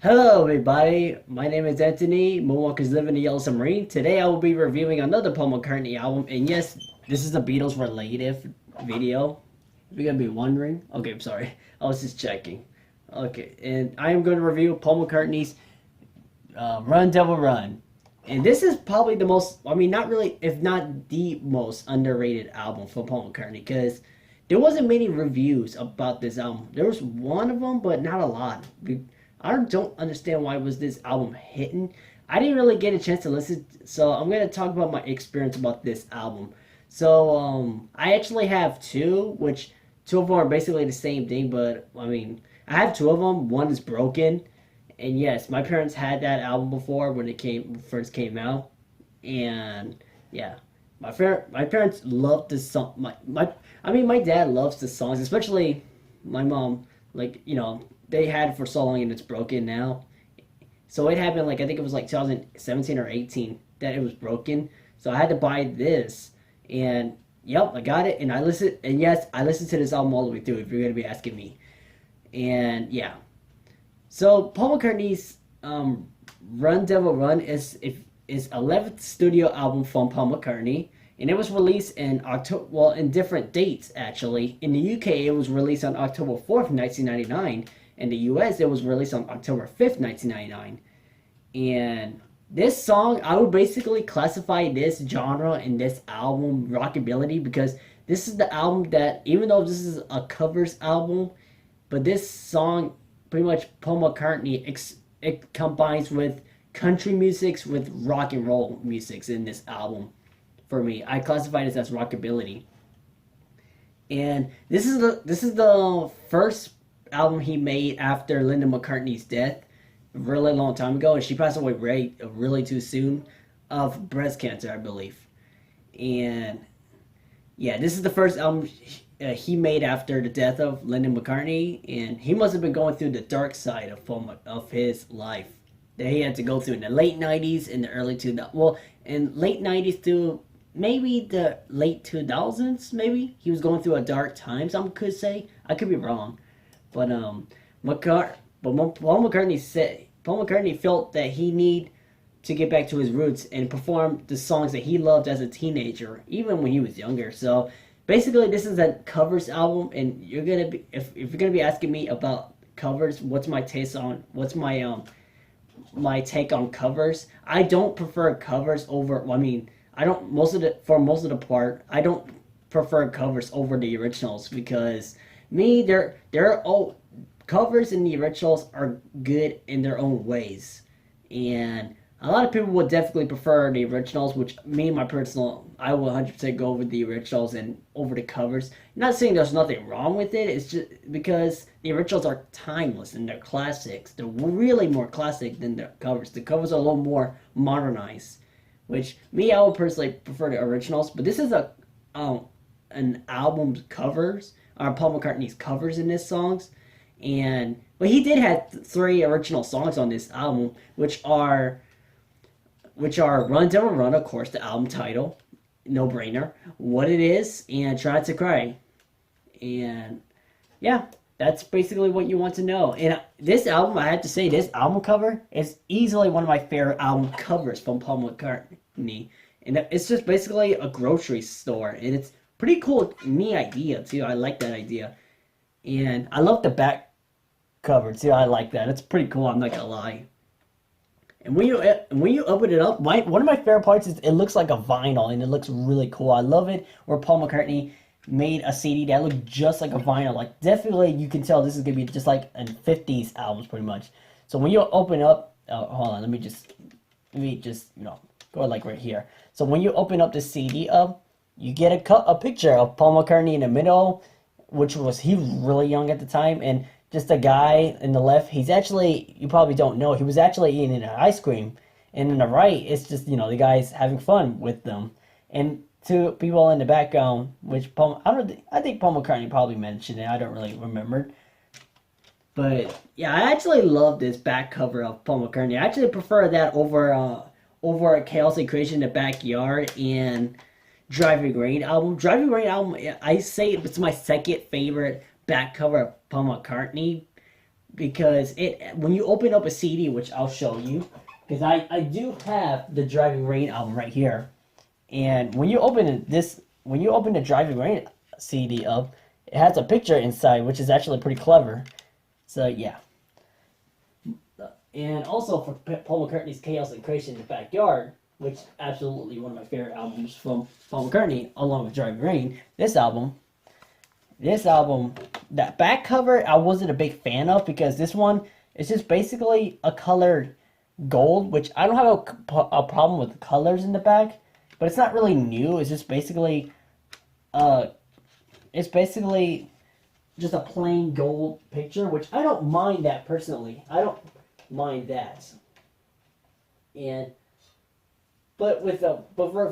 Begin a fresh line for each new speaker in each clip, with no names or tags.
Hello, everybody. My name is Anthony. Moonwalkers live in the Yellow Submarine. Today, I will be reviewing another Paul McCartney album, and yes, this is a Beatles related video. If you're gonna be wondering, okay, I'm sorry. I was just checking. Okay, and I am going to review Paul McCartney's "Run Devil Run," and this is probably the most, I mean, not really, if not the most underrated album for Paul McCartney, because there wasn't many reviews about this album. There was one of them, but not a lot. I don't understand why was this album hitting. I didn't really get a chance to listen, so I'm gonna talk about my experience about this album. So I actually have two, which two of them are basically the same thing, but I mean, I have two of them. One is broken, and yes, my parents had that album before when it came first came out, and yeah, my parents loved this song. My dad loves the songs, especially my mom. Like they had it for so long and it's broken now. So it happened like I think it was like 2017 or 18 that it was broken. So I had to buy this, and yep, I got it, and I listened. And yes, I listened to this album all the way through. If you're gonna be asking me, and yeah, so Paul McCartney's "Run Devil Run" is 11th studio album from Paul McCartney, and it was released in October. Well, in different dates actually. In the UK, it was released on October 4th, 1999. In the US, it was released on October 5th, 1999. And this song, I would basically classify this genre and this album rockabilly, because this is the album that, even though this is a covers album, but this song pretty much Paul McCartney it combines with country musics with rock and roll musics in this album. For me, I classify this as rockabilly, and this is the first album he made after Linda McCartney's death a really long time ago, and she passed away really too soon of breast cancer, I believe. And yeah, this is the first album he made after the death of Linda McCartney, and he must have been going through the dark side of his life that he had to go through in the late '90s and the early 2000s. Well, in late '90s to maybe the late 2000s, maybe he was going through a dark time. Some could say, I could be wrong, but Paul McCartney felt that he need to get back to his roots and perform the songs that he loved as a teenager, even when he was younger. So basically, this is a covers album, and you're gonna be if you're gonna be asking me about covers, what's my taste on what's my take on covers? I don't prefer covers over. Well, I mean, I don't most of the part. I don't prefer covers over the originals, because me they're all covers, and the originals are good in their own ways, and a lot of people would definitely prefer the originals, which me, my personal, I will 100% go over the originals and over the covers. I'm not saying there's nothing wrong with it, it's just because the originals are timeless and they're classics. They're really more classic than the covers. The covers are a little more modernized, which me, I would personally prefer the originals, but this is an album's covers, or Paul McCartney's covers in this songs. And but he did have three original songs on this album, which are "Run Devil Run," of course, the album title, no brainer, "What It Is," and "Try to Cry." And yeah, that's basically what you want to know. And this album, I have to say, this album cover is easily one of my favorite album covers from Paul McCartney. And it's just basically a grocery store, and it's pretty cool, neat idea too. I like that idea, and I love the back cover too. I like that. It's pretty cool. I'm not gonna lie. And when you open it up, one of my favorite parts is it looks like a vinyl, and it looks really cool. I love it where Paul McCartney made a CD that looked just like a vinyl. Like, definitely you can tell this is gonna be just like an '50s albums pretty much. So when you open up, hold on, let me just go like right here. So when you open up the CD up, you get a picture of Paul McCartney in the middle, he was really young at the time, and just a guy in the left. He's actually, you probably don't know, he was actually eating an ice cream, and in the right, it's just the guys having fun with them, and two people in the background, which I think Paul McCartney probably mentioned it. I don't really remember, but yeah, I actually love this back cover of Paul McCartney. I actually prefer that over Chaos and Creation in the Backyard and Driving Rain album. Driving Rain album, I say it's my second favorite back cover of Paul McCartney, because when you open up a CD, which I'll show you, because I do have the Driving Rain album right here, and when you open the Driving Rain CD up, it has a picture inside, which is actually pretty clever. So yeah. And also for Paul McCartney's Chaos and Creation in the Backyard, which absolutely one of my favorite albums from Paul McCartney, along with Driving Rain. This album, that back cover I wasn't a big fan of, because this one is just basically a colored gold, which I don't have a problem with the colors in the back, but it's not really new. It's just basically just a plain gold picture, which I don't mind that personally. I don't mind that. But with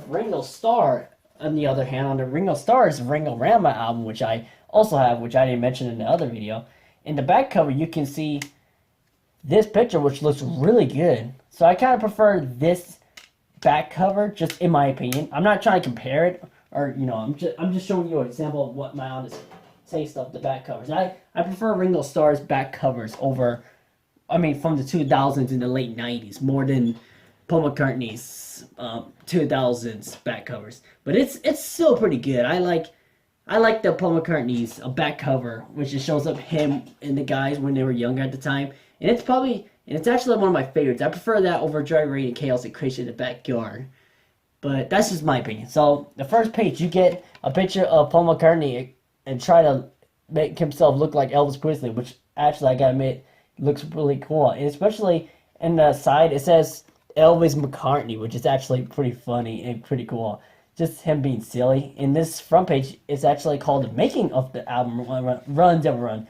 Ringo Starr, on the other hand, on the Ringo Starr's Ringo-Rama album, which I also have, which I didn't mention in the other video, in the back cover you can see this picture, which looks really good. So I kind of prefer this back cover, just in my opinion. I'm not trying to compare it, or I'm just showing you an example of what my honest taste of the back covers. I prefer Ringo Starr's back covers over, from the 2000s and the late 90s, more than Paul McCartney's 2000s back covers. But it's still pretty good. I like the Paul McCartney's back cover, which just shows up him and the guys when they were younger at the time. And it's actually one of my favorites. I prefer that over Driving Rain and Chaos and Creation in the Backyard. But that's just my opinion. So the first page, you get a picture of Paul McCartney and try to make himself look like Elvis Presley, which actually, I gotta admit, looks really cool. And especially in the side, it says Elvis McCartney, which is actually pretty funny and pretty cool. Just him being silly. In this front page, it's actually called The Making of the Album, Run Devil Run.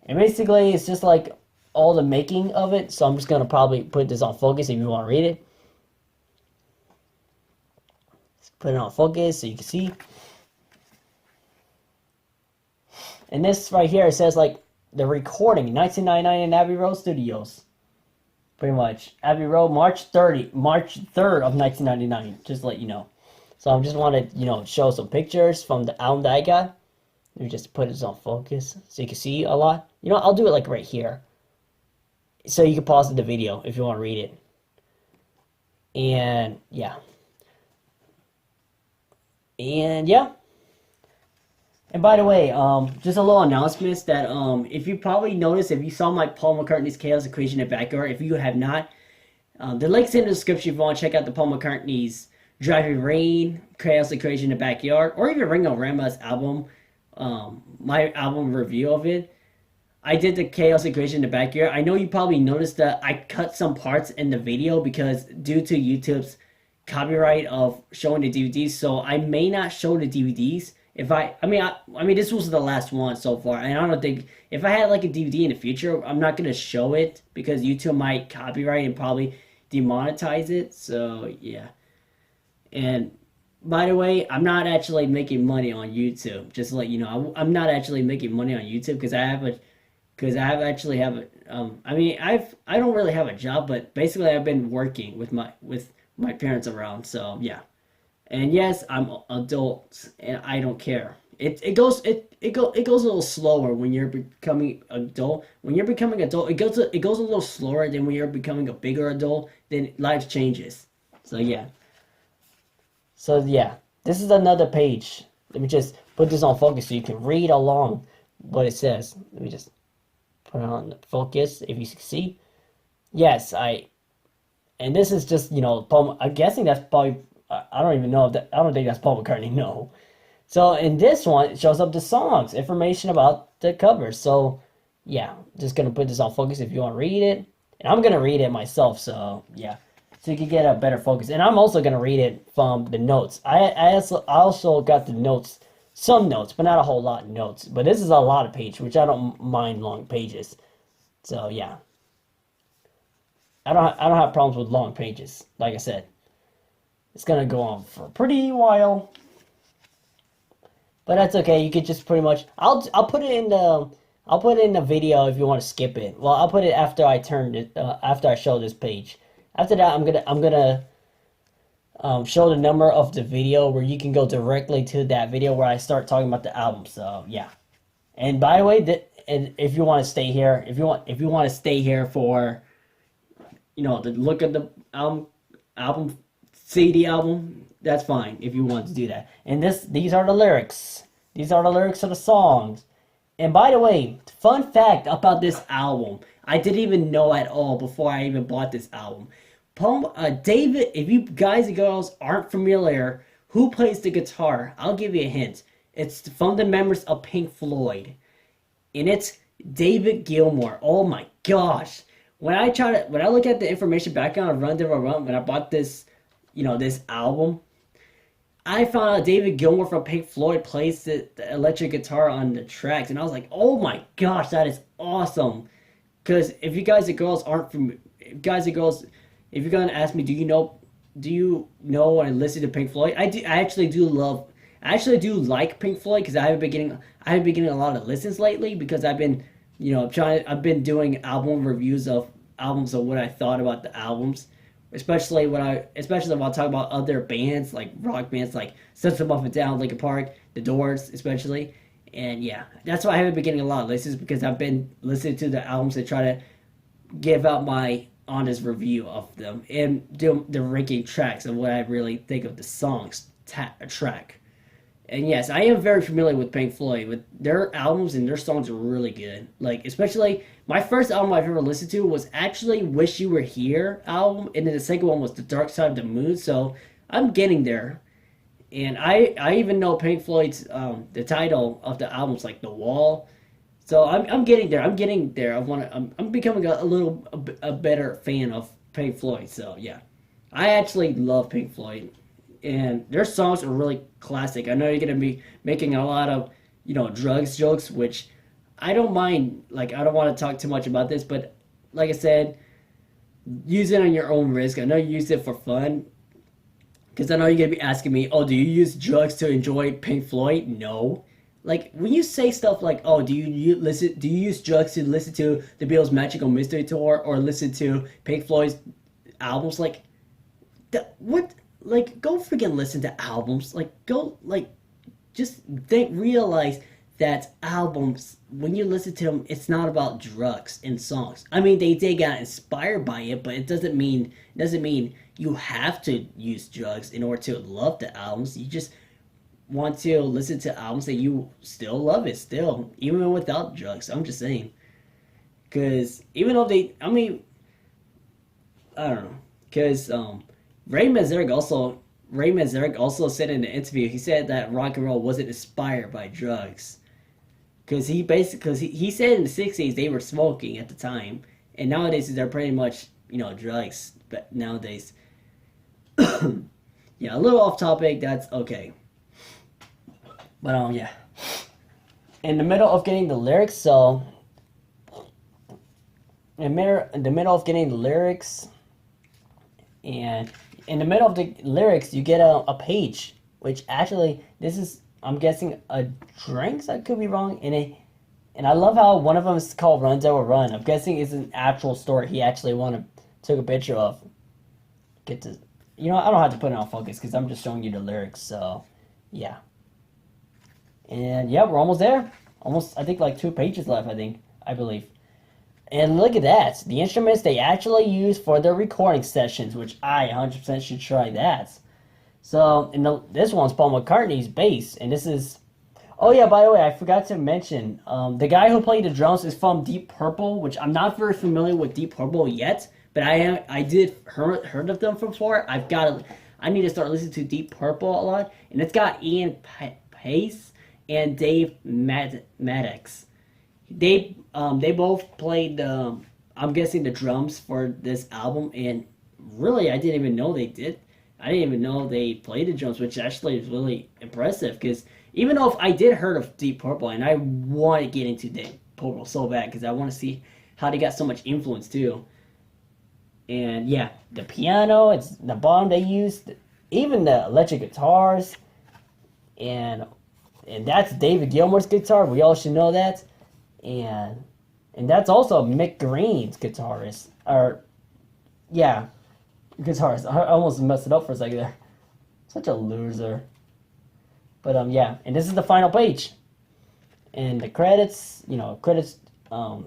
And basically, it's just like all the making of it. So I'm just gonna probably put this on focus if you want to read it. Put it on focus so you can see. And this right here, it says like the recording, 1999 in Abbey Road Studios. Pretty much. Abbey Road, March 3rd of 1999, just to let you know. So I just wanted, show some pictures from the album that I got. Let me just put this on focus so you can see a lot. I'll do it like right here. So you can pause the video if you want to read it. And yeah. And yeah. And by the way, just a little announcements that if you probably noticed, if you saw my Paul McCartney's Chaos and Creation in the Backyard, if you have not, the link's in the description if you want to check out the Paul McCartney's Driving Rain, Chaos and Creation in the Backyard, or even Ringo-Rama's album, my album review of it. I did the Chaos and Creation in the Backyard. I know you probably noticed that I cut some parts in the video because due to YouTube's copyright of showing the DVDs, so I may not show the DVDs. This was the last one so far, and I don't think if I had like a DVD in the future, I'm not gonna show it because YouTube might copyright and probably demonetize it. So yeah. And by the way, I'm not actually making money on YouTube. Just to let you know, I'm not actually making money on YouTube because I don't really have a job, but basically I've been working with my parents around. So yeah. And yes, I'm adult, and I don't care. It goes a little slower when you're becoming adult. When you're becoming adult, it goes a little slower than when you're becoming a bigger adult. Then life changes. So yeah. This is another page. Let me just put this on focus so you can read along what it says. Let me just put it on focus if you can see. Yes, and this is just Paul. I'm guessing that's probably. I don't even know I don't think that's Paul McCartney, no. So in this one, it shows up the songs, information about the covers. So yeah, just gonna put this on focus if you want to read it. And I'm gonna read it myself, so yeah. So you can get a better focus. And I'm also gonna read it from the notes. I also got the notes, some notes, but not a whole lot of notes. But this is a lot of pages, which I don't mind long pages. So yeah. I don't have problems with long pages, like I said. It's gonna go on for a pretty while, but that's okay. You could just pretty much. I'll put it in the video if you want to skip it. Well, I'll put it after I after I show this page. After that, I'm gonna show the number of the video where you can go directly to that video where I start talking about the album. So yeah. And by the way, and if you want to stay here, if you want to stay here for, to look at the album CD album, that's fine if you want to do that. And these are the lyrics. These are the lyrics of the songs. And by the way, fun fact about this album, I didn't even know at all before I even bought this album. David, if you guys and girls aren't familiar, who plays the guitar? I'll give you a hint. It's from the members of Pink Floyd, and it's David Gilmour. Oh my gosh! When I look at the information back on Run Devil Run, when I bought this, this album, I found out David Gilmour from Pink Floyd plays the electric guitar on the tracks, and I was like, oh my gosh, that is awesome! Because if you guys and girls aren't from, guys and girls, if you're gonna ask me, do you know and listen to Pink Floyd? I actually do like Pink Floyd because I haven't been getting a lot of listens lately because I've been doing album reviews of albums of what I thought about the albums, especially when I talk about other bands like rock bands like System of a Down, Linkin Park, The Doors, especially. And yeah, that's why I haven't been getting a lot of listens because I've been listening to the albums and try to give out my honest review of them and do the ranking tracks of what I really think of the songs track. And yes, I am very familiar with Pink Floyd. With their albums and their songs are really good. Like, especially, my first album I've ever listened to was actually Wish You Were Here album, and then the second one was The Dark Side of the Moon, so I'm getting there. And I even know Pink Floyd's, the title of the album's like The Wall. So I'm getting there. I'm becoming a better fan of Pink Floyd. So yeah, I actually love Pink Floyd, and their songs are really classic. I know you're gonna be making a lot of drugs jokes, which I don't mind. Like, I don't want to talk too much about this, but like I said, use it on your own risk. I know you use it for fun, because I know you're gonna be asking me, oh, do you use drugs to enjoy Pink Floyd? No. Like, when you say stuff like, oh, do you use drugs to listen to the Beatles' Magical Mystery Tour or listen to Pink Floyd's albums? Like, what? Like, go freaking listen to albums. Like, go, like, just realize that albums, when you listen to them, it's not about drugs and songs. I mean, they got inspired by it, but it doesn't mean you have to use drugs in order to love the albums. You just want to listen to albums that you still love it still, even without drugs. I'm just saying, because even though I don't know, because Ray Manzarek also said in the interview, he said that rock and roll wasn't inspired by drugs, because he said in the 60s they were smoking at the time, and nowadays they're pretty much drugs. But nowadays, yeah, a little off topic. That's okay. But yeah, in the middle of getting the lyrics, and in the middle of the lyrics, you get a page, which actually, this is, I'm guessing, a drinks. I could be wrong. And I love how one of them is called Run Devil Run. I'm guessing it's an actual story he actually took a picture of. I don't have to put it on focus because I'm just showing you the lyrics. So yeah. And yeah, we're almost there. Almost, I think, like 2 pages left, I believe. And look at that. The instruments they actually use for their recording sessions, which I 100% should try that. So, this one's Paul McCartney's bass. And this is... Oh yeah, by the way, I forgot to mention, the guy who played the drums is from Deep Purple, which I'm not very familiar with Deep Purple yet, but I did heard of them before. I need to start listening to Deep Purple a lot. And it's got Ian Pace and Dave Maddox. They both played, I'm guessing, the drums for this album, and really, I didn't even know they did. I didn't even know they played the drums, which actually is really impressive, because even though I did heard of Deep Purple, and I want to get into Deep Purple so bad, because I want to see how they got so much influence, too. And yeah, the piano, it's the bottom they used, even the electric guitars, and that's David Gilmour's guitar. We all should know that. And that's also Mick Green's guitarist. Guitarist. I almost messed it up for a second there. Such a loser. But yeah, and this is the final page. And the credits, credits.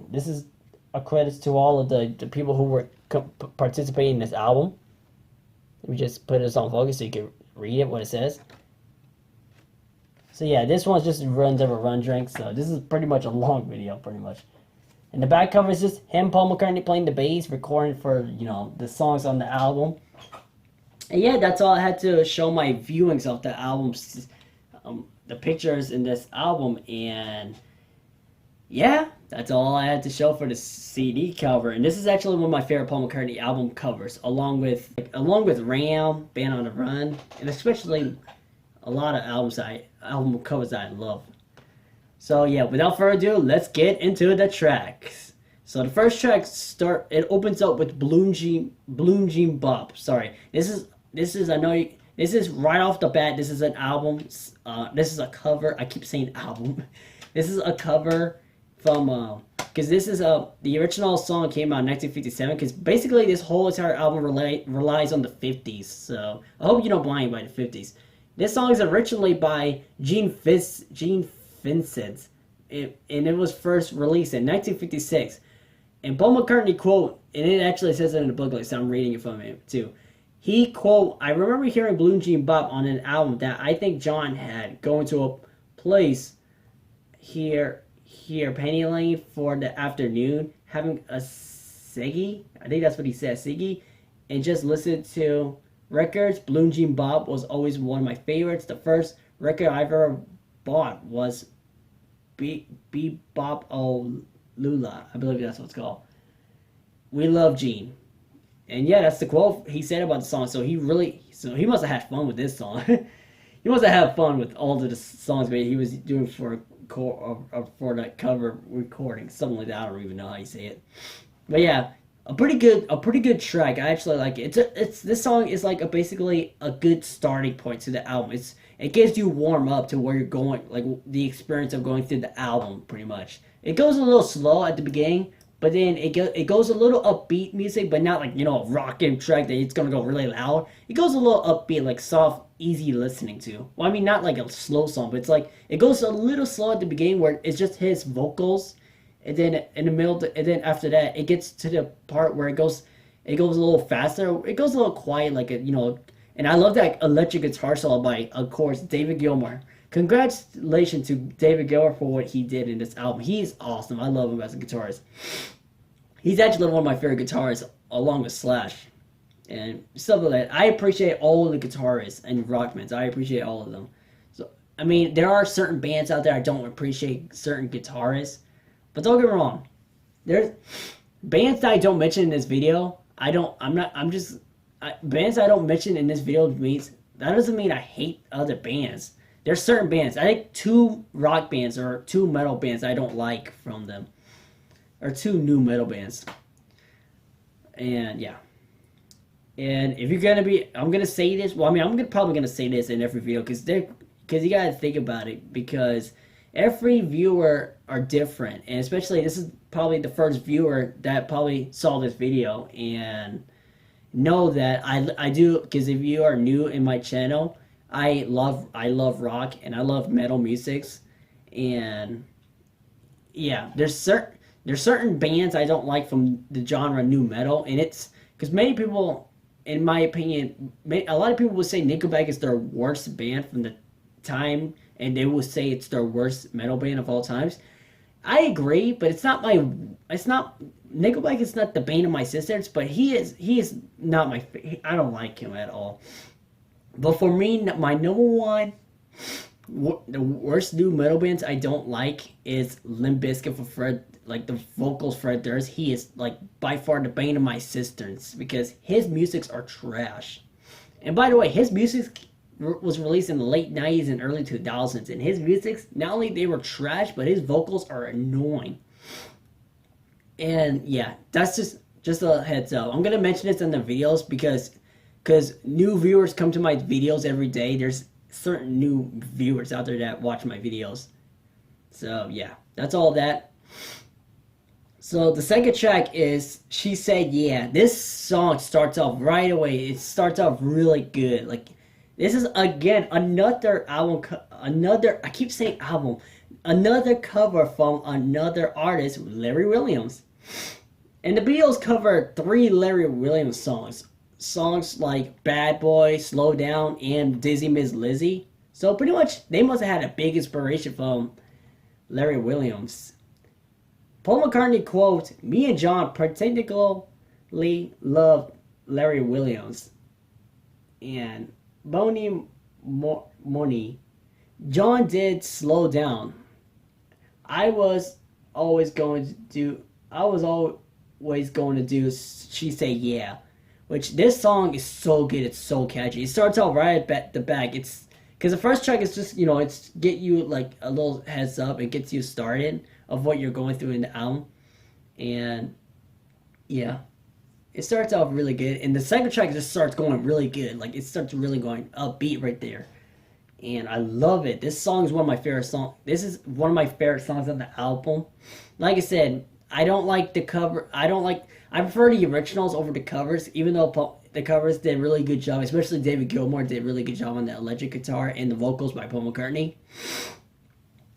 This is a credits to all of the people who were participating in this album. Let me just put this on focus so you can read it, what it says. So yeah, this one's just runs of a run drink. So this is pretty much a long video, pretty much. And the back cover is just him, Paul McCartney, playing the bass, recording for, the songs on the album. And yeah, that's all I had to show my viewings of the albums, the pictures in this album. And yeah, that's all I had to show for the CD cover. And this is actually one of my favorite Paul McCartney album covers, along with Ram, Band on the Run, and especially a lot of album covers that I love. So yeah, without further ado, let's get into the tracks. So the first track it opens up with Bloom Jean Bop. Sorry, this is right off the bat. This is an album. This is a cover. I keep saying album. This is a cover from because this is the original song came out in 1957. Because basically this whole entire album relies on the 50s. So I hope you don't mind by the 50s. This song is originally by Gene Vincent, and it was first released in 1956. And Paul McCartney quote, and it actually says it in the booklet, so I'm reading it from him too. He quote, "I remember hearing Blue Jean Bop on an album that I think John had, going to a place here Penny Lane for the afternoon, having a ciggy," I think that's what he said, ciggy, "and just listen to records. Blue Jean Bop was always one of my favorites. The first record I ever bought was Bebop O Lula. I believe that's what it's called. We love Gene." And yeah, that's the quote he said about the song. So he must have had fun with this song. He must have had fun with all of the songs that he was doing for that cover recording, something like that. I don't even know how you say it. But yeah, a pretty good track. I actually like it. This song is like basically a good starting point to the album. It gives you warm up to where you're going, like the experience of going through the album, pretty much. It goes a little slow at the beginning, but then it goes a little upbeat music, but not like, a rockin' track that it's gonna go really loud. It goes a little upbeat, like soft, easy listening to. Well, I mean, not like a slow song, but it's like, it goes a little slow at the beginning where it's just his vocals, and then in the middle, and then after that, it gets to the part where it goes a little faster. It goes a little quiet, like and I love that electric guitar solo by, of course, David Gilmour. Congratulations to David Gilmour for what he did in this album. He's awesome. I love him as a guitarist. He's actually one of my favorite guitarists, along with Slash. And stuff like that. I appreciate all the guitarists and rock bands. I appreciate all of them. So, I mean, there are certain bands out there I don't appreciate certain guitarists. But don't get me wrong. There's bands that I don't mention in this video. Bands I don't mention in this video that doesn't mean I hate other bands. There's certain bands. I think 2 rock bands or 2 metal bands I don't like from them. Or 2 new metal bands. And yeah. And if you're gonna be, I'm gonna say this. Well, I mean, I'm probably gonna say this in every video because you gotta think about it, because every viewer are different, and especially this is probably the first viewer that probably saw this video, and know that I do, because if you are new in my channel, I love rock and I love metal musics, and yeah, there's certain bands I don't like from the genre new metal, and it's because many people, in my opinion, a lot of people will say Nickelback is their worst band from the time, and they will say it's their worst metal band of all times. I agree, but Nickelback is not the bane of my existence, but he is not my, I don't like him at all. But for me, my number one, the worst new metal bands I don't like is Limp Bizkit for Fred, like the vocals Fred Durst. He is like by far the bane of my existence because his musics are trash. And by the way, his music was released in the late 90s and early 2000s, and his music, not only they were trash, but his vocals are annoying. And yeah, that's just a heads up. I'm gonna mention this in the videos because new viewers come to my videos every day. There's certain new viewers out there that watch my videos. So yeah, that's all that. So the second track is She Said Yeah. This song starts off right away. It starts off really good. Like, this is again another album, I keep saying album. another cover from another artist, Larry Williams. And the Beatles covered 3 Larry Williams songs. Songs like Bad Boy, Slow Down, and Dizzy Miss Lizzy. So pretty much they must have had a big inspiration from Larry Williams. Paul McCartney quote, "Me and John particularly loved Larry Williams." And Moni, John did Slow Down. I was always going to do, I was always going to do She Say Yeah. Which this song is so good, it's so catchy. It starts out right at the back. It's because the first track is just, it's get you like a little heads up. It gets you started of what you're going through in the album. And yeah, it starts out really good. And the second track just starts going really good. Like it starts really going upbeat right there. And I love it. This song is one of my favorite songs. This is one of my favorite songs on the album. Like I said, I don't like the cover. I prefer the originals over the covers, even though the covers did a really good job. Especially David Gilmour did a really good job on the electric guitar and the vocals by Paul McCartney.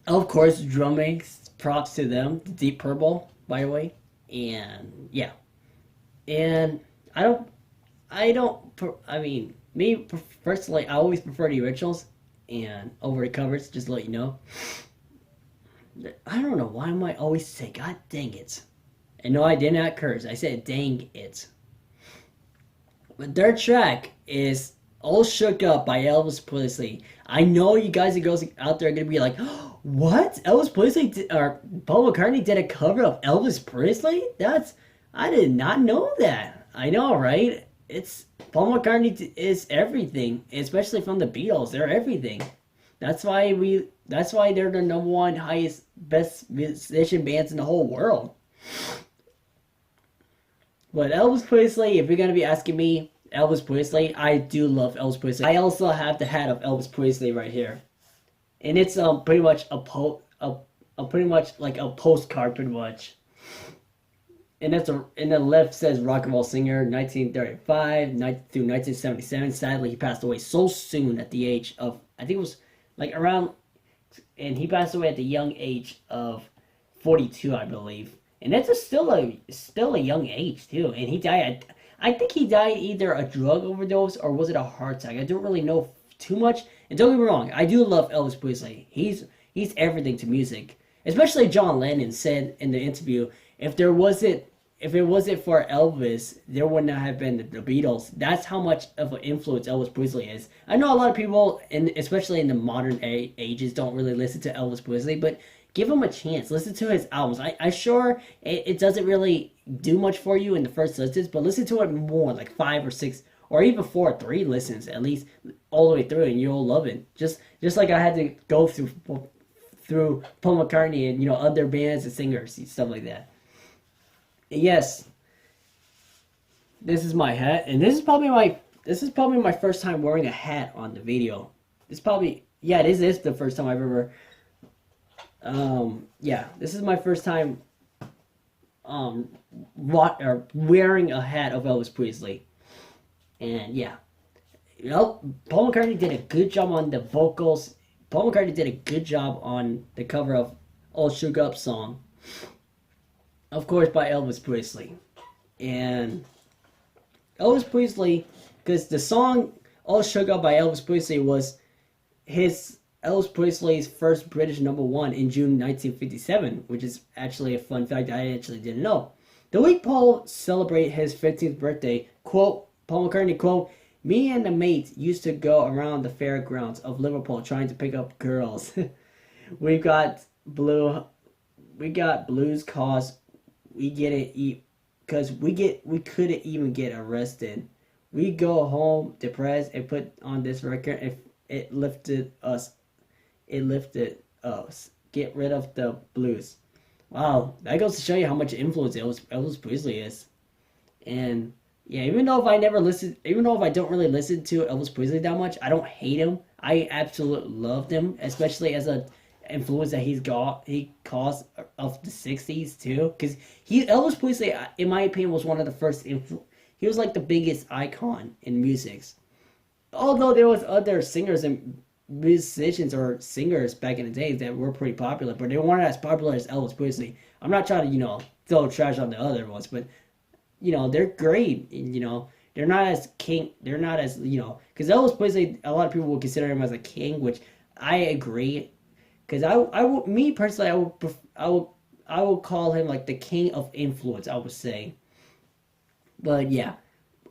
Of course, drumming, props to them. Deep Purple, by the way. And yeah. And me personally, I always prefer the originals and over the covers, just to let you know. I don't know why am I always say, God dang it. And no, I did not curse. I said, dang it. The third track is All Shook Up by Elvis Presley. I know you guys and girls out there are going to be like, oh, what? Elvis Presley or Paul McCartney did a cover of Elvis Presley? I did not know that. I know, right? Paul McCartney is everything, especially from the Beatles. They're everything. That's why they're the number one best musician bands in the whole world. But Elvis Presley, if you're gonna be asking me, Elvis Presley, I do love Elvis Presley. I also have the hat of Elvis Presley right here, and it's pretty much pretty much like a postcard, pretty much. And the left says rock and roll singer, 1935 through 1977. Sadly, he passed away so soon at the age of, I think it was like around, and he passed away at the young age of 42, I believe. And that's still a young age too. And he died. I think he died either a drug overdose or was it a heart attack. I don't really know too much. And don't get me wrong, I do love Elvis Presley. He's everything to music. Especially John Lennon said in the interview, if it wasn't for Elvis, there would not have been the Beatles. That's how much of an influence Elvis Presley is. I know a lot of people, especially in the modern ages, don't really listen to Elvis Presley, but give him a chance. Listen to his albums. I sure it doesn't really do much for you in the first listens, but listen to it more, like 5 or 6, or even 4 or 3 listens at least, all the way through, and you'll love it. Just like I had to go through Paul McCartney and other bands and singers and stuff like that. Yes, this is my hat, and this is probably my first time wearing a hat on the video. This is the first time I've ever. This is my first time wearing a hat of Elvis Presley. And yeah. Paul McCartney did a good job on the vocals. Paul McCartney did a good job on the cover of All Shook Up song. Of course, by Elvis Presley. And Elvis Presley, because the song All Shook Up by Elvis Presley was Elvis Presley's first British #1 in June 1957, which is actually a fun fact I actually didn't know. The week Paul celebrated his 15th birthday, quote, Paul McCartney, quote, "Me and the mates used to go around the fairgrounds of Liverpool trying to pick up girls. we got blues cause we couldn't even get arrested. We go home depressed and put on this record if it lifted us. Get rid of the blues." Wow, that goes to show you how much influence Elvis Presley is. And yeah, even though if I don't really listen to Elvis Presley that much, I don't hate him. I absolutely loved him, especially as a influence that he caused of the 60s too. Because Elvis Presley, in my opinion, was one of the first. He was like the biggest icon in music. Although there was other singers and musicians or singers back in the days that were pretty popular, but they weren't as popular as Elvis Presley. I'm not trying to, throw trash on the other ones, but they're great. And, they're not as king. They're not as because Elvis Presley, a lot of people would consider him as a king, which I agree. Because me personally, I would call him like the king of influence. I would say, but yeah,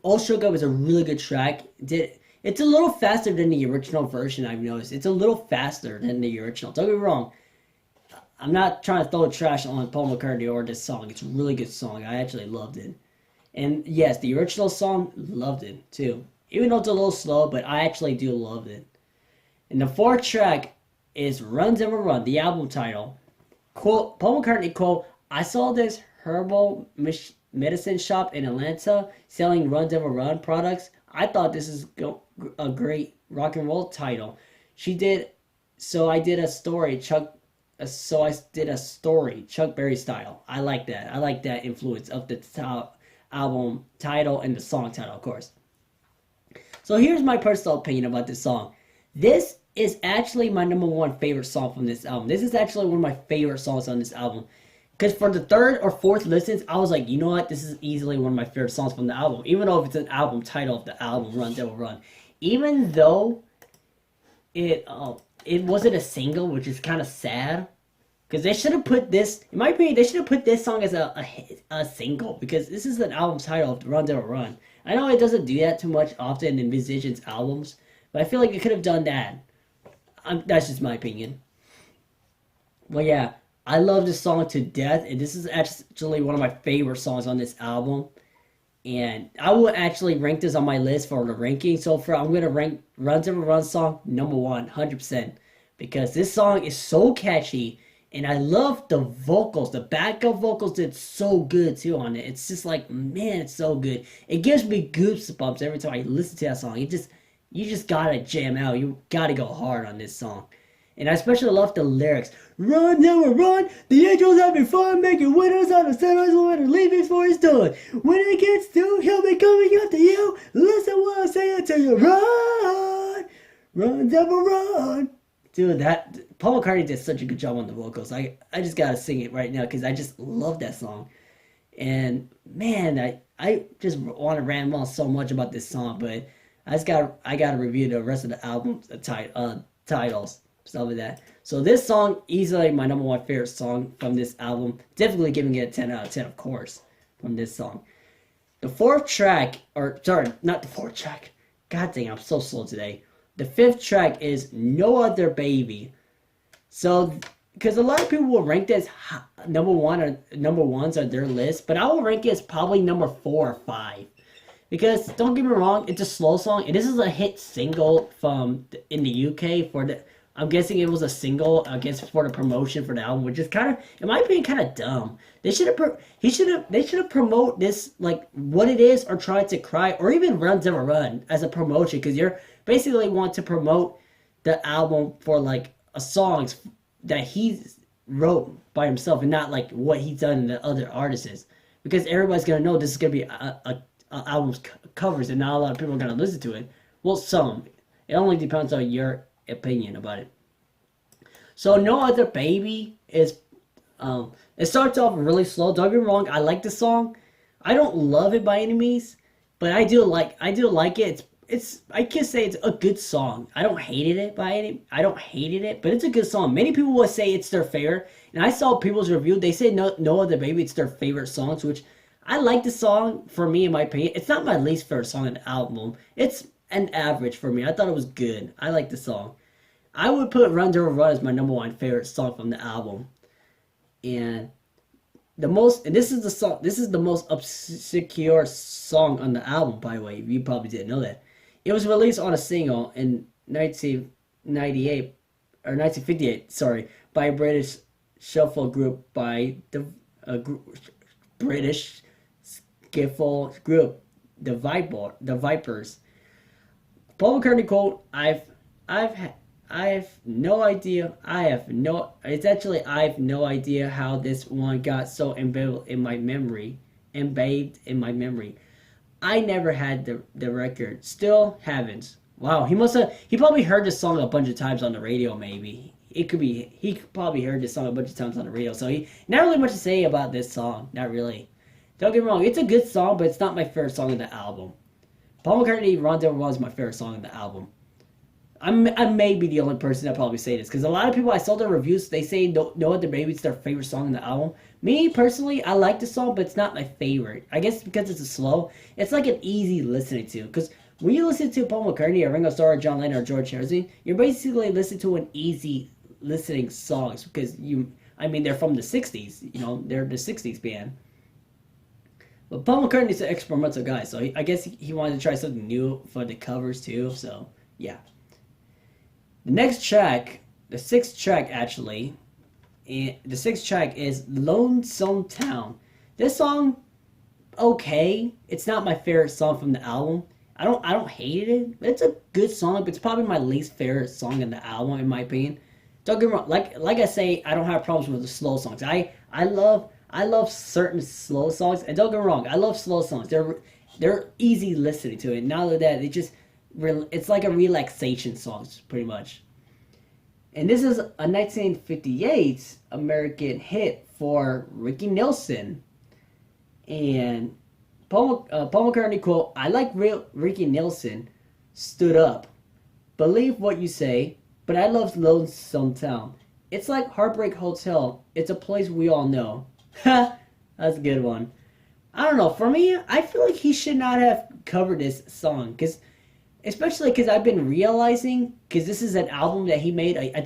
All Shook Up is a really good track. It's a little faster than the original version. I've noticed it's a little faster than the original. Don't get me wrong. I'm not trying to throw trash on Paul McCartney or this song. It's a really good song. I actually loved it. And yes, the original song, loved it too. Even though it's a little slow, but I actually do love it. And the fourth track is Runs Ever Run, the album title. Quote, Paul McCartney quote, I saw this herbal medicine shop in Atlanta selling Runs Ever Run products. I thought this is a great rock and roll title. So I did a story, Chuck Berry style. I like that. I like that influence of the album title and the song title, of course. So here's my personal opinion about this song. This is actually my number one favorite song from this album. This is actually one of my favorite songs on this album. Because for the third or fourth listens, I was like, you know what? This is easily one of my favorite songs from the album. Even though if it's an album title of the album, Run Devil Run. Even though it wasn't a single, which is kind of sad. Because they should have put this, in my opinion, they should have put this song as a single. Because this is an album title of Run Devil Run. I know it doesn't do that too much often in musicians' albums. But I feel like it could have done that. That's just my opinion. Well, yeah. I love this song to death, and this is actually one of my favorite songs on this album. And I will actually rank this on my list for the ranking. So I'm going to rank Runs Ever Run song number 1, 100%. Because this song is so catchy, and I love the vocals. The backup vocals did so good, too, on it. It's just like, man, it's so good. It gives me goosebumps every time I listen to that song. You just got to jam out. You got to go hard on this song. And I especially love the lyrics. Run, never run. The angels having fun, making winners out of sinners when they're leaving before it's done. When it gets to, he'll be coming after you. Listen what I say until you run. Run, never run. Dude, Paul McCartney did such a good job on the vocals. I just gotta sing it right now because I just love that song. And man, I just want to ramble on so much about this song, but I gotta review the rest of the album's titles. Stuff like that. So this song, easily my number one favorite song from this album. Definitely giving it a 10 out of 10, of course, from this song. The fourth track, not the fourth track. God dang, I'm so slow today. The fifth track is No Other Baby. So, because a lot of people will rank this number ones on their list, but I will rank it as probably number 4 or 5. Because, don't get me wrong, it's a slow song, and this is a hit single in the UK for the... I'm guessing it was a single, I guess, for the promotion for the album, which is kind of, in my opinion, kind of dumb. They should have promote this like what it is, or Try to Cry, or even Run Never Run as a promotion, because you're basically want to promote the album for like a songs that he wrote by himself, and not like what he's done in the other artists, because everybody's gonna know this is gonna be a album's covers, and not a lot of people are gonna listen to it. Well, some. It only depends on your opinion about it. So No Other Baby is it starts off really slow. Don't get me wrong, I like the song. I don't love it by any means, but I do like it. It's I can say it's a good song. I don't hate it, but it's a good song. Many people will say it's their favorite, and I saw people's review. They say No Other Baby, it's their favorite songs, which I like the song. For me, in my opinion, it's not my least favorite song on the album. It's an average for me. I thought it was good. I like the song. I would put Run Never Run as my number one favorite song from the album. And this is the most obscure song on the album, by the way. You probably didn't know that. It was released on a single in 1958, by a British shuffle group by the British skiffle group, the Vipers. Paul McCartney quote, I have no idea how this one got so embedded in my memory. I never had the record. Still haven't. Wow, he probably heard this song a bunch of times on the radio. Maybe it could be he probably heard this song a bunch of times on the radio. So he not really much to say about this song. Not really. Don't get me wrong, it's a good song, but it's not my favorite song in the album. Paul McCartney, Ron Denver was my favorite song in the album. I may be the only person that probably say this because a lot of people I saw their reviews, they say no other baby it's their favorite song in the album. Me personally, I like the song, but it's not my favorite. I guess because it's a slow, it's like an easy listening to. Because when you listen to Paul McCartney or Ringo Starr, or John Lennon, or George Harrison, you're basically listening to an easy listening songs because they're from the '60s. You know, they're the '60s band. But Paul McCartney's an experimental guy, so I guess he wanted to try something new for the covers too. So yeah. The next track, the sixth track actually, and the sixth track is Lonesome Town. This song, okay. It's not my favorite song from the album. I don't hate it. It's a good song, but it's probably my least favorite song in the album in my opinion. Don't get me wrong. Like I say, I don't have problems with the slow songs. I love certain slow songs, and don't get me wrong. I love slow songs. They're easy listening to it. Not only that, it's like a relaxation song, pretty much. And this is a 1958 American hit for Ricky Nelson. And Paul McCartney quote, "I like Ricky Nelson, stood up. Believe what you say, but I love Lonesome Town. It's like Heartbreak Hotel. It's a place we all know." Ha! That's a good one. I don't know. For me, I feel like he should not have covered this song. Especially because I've been realizing, because this is an album that he made. I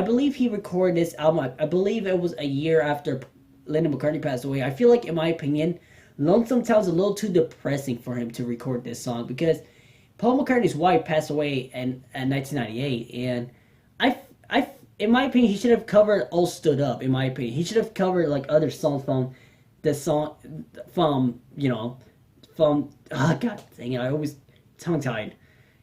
believe he recorded this album. I believe it was a year after Linda McCartney passed away. I feel like, in my opinion, Lonesome Town's a little too depressing for him to record this song because Paul McCartney's wife passed away in 1998, and in my opinion, he should have covered "All Stood Up." In my opinion, he should have covered like other songs from the song from God dang it, I always tongue tied.